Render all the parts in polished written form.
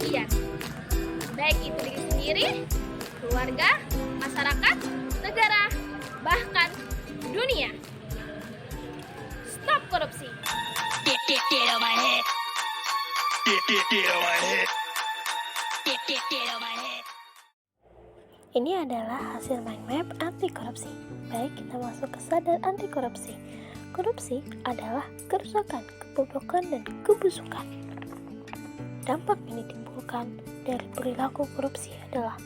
kerugian, baik itu diri sendiri, keluarga, masyarakat, negara, bahkan dunia. Stop korupsi. Get on my head. Get on my head. Get on my head. Ini adalah hasil mind map anti korupsi. Baik, kita masuk ke sadar anti korupsi. Korupsi adalah kerusakan, kebobrokan, dan kebusukan. Dampak yang ditimbulkan dari perilaku korupsi adalah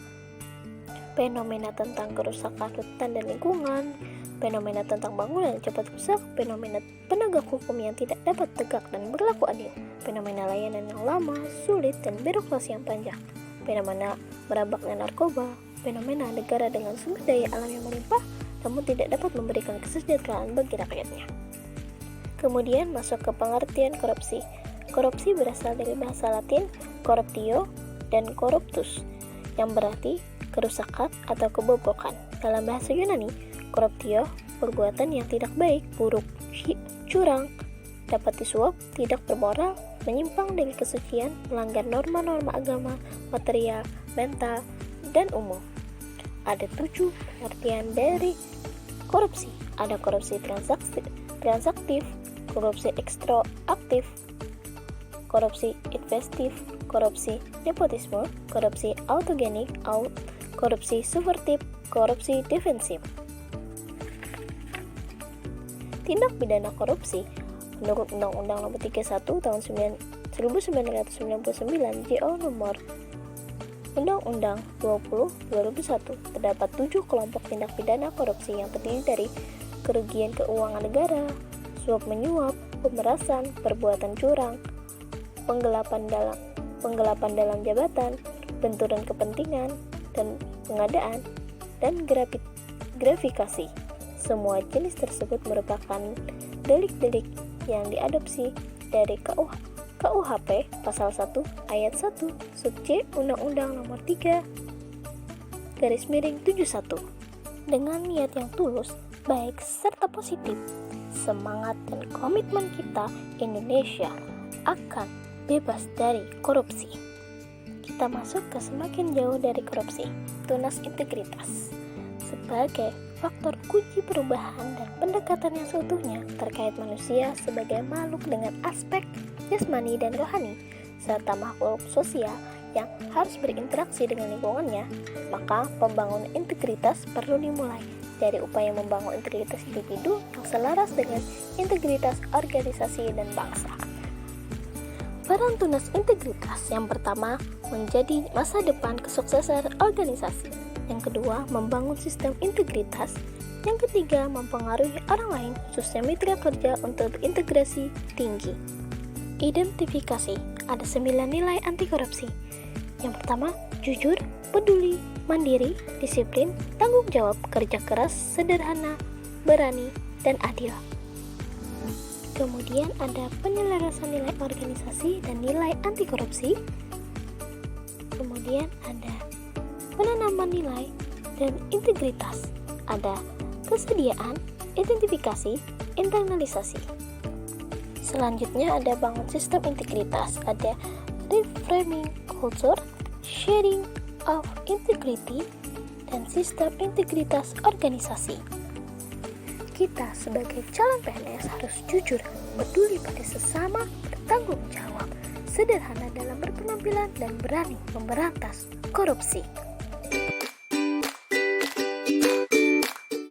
fenomena tentang kerusakan hutan dan lingkungan, fenomena tentang bangunan yang cepat rusak, fenomena penegak hukum yang tidak dapat tegak dan berlaku adil, fenomena layanan yang lama, sulit, dan birokrasi yang panjang, fenomena merebaknya narkoba, fenomena negara dengan sumber daya alam yang melimpah namun tidak dapat memberikan kesejahteraan bagi rakyatnya. Kemudian masuk ke pengertian korupsi. Korupsi berasal dari bahasa Latin corruptio dan corruptus yang berarti kerusakan atau kebobrokan. Dalam bahasa Yunani, corruptio perbuatan yang tidak baik, buruk, curang, dapat disuap, tidak bermoral, menyimpang dari kesucian, melanggar norma-norma agama, material, mental, dan umum. Ada 7 pengertian dari korupsi. Ada korupsi transaktif, korupsi ekstraaktif, korupsi investif, korupsi nepotisme, korupsi autogenik, korupsi subvertif, korupsi defensif. Tindak pidana korupsi menurut Undang-Undang Nomor 31 Tahun 1999 JO Nomor Undang-Undang 20/2001 terdapat 7 kelompok tindak pidana korupsi yang terdiri dari kerugian keuangan negara, suap menyuap, pemerasan, perbuatan curang, penggelapan dalam jabatan, benturan kepentingan, dan pengadaan, dan gratifikasi. Semua jenis tersebut merupakan delik-delik yang diadopsi dari KUHP Pasal 1 Ayat 1 Sub C Undang-Undang Nomor 3/71. Dengan niat yang tulus, baik serta positif, semangat dan komitmen kita, Indonesia akan bebas dari korupsi. Kita masuk ke semakin jauh dari korupsi, tunas integritas. Sebagai faktor kunci perubahan dan pendekatan yang seutuhnya terkait manusia sebagai makhluk dengan aspek jasmani dan rohani, serta makhluk sosial yang harus berinteraksi dengan lingkungannya, maka pembangunan integritas perlu dimulai dari upaya membangun integritas individu yang selaras dengan integritas organisasi dan bangsa. Peran tunas integritas yang pertama menjadi masa depan kesuksesan organisasi. Yang kedua, membangun sistem integritas. Yang ketiga, mempengaruhi orang lain, khususnya mitra kerja untuk berintegrasi tinggi. Identifikasi. Ada 9 nilai anti korupsi. Yang pertama, jujur, peduli, mandiri, disiplin, tanggung jawab, kerja keras, sederhana, berani, dan adil. Kemudian ada penyelarasan nilai organisasi dan nilai anti korupsi. Kemudian ada penanaman nilai dan integritas. Ada kesediaan, identifikasi, internalisasi. Selanjutnya ada bangun sistem integritas. Ada reframing culture, sharing of integrity, dan sistem integritas organisasi. Kita sebagai calon PNS harus jujur, peduli pada sesama, bertanggung jawab, sederhana dalam berpenampilan, dan berani memberantas korupsi.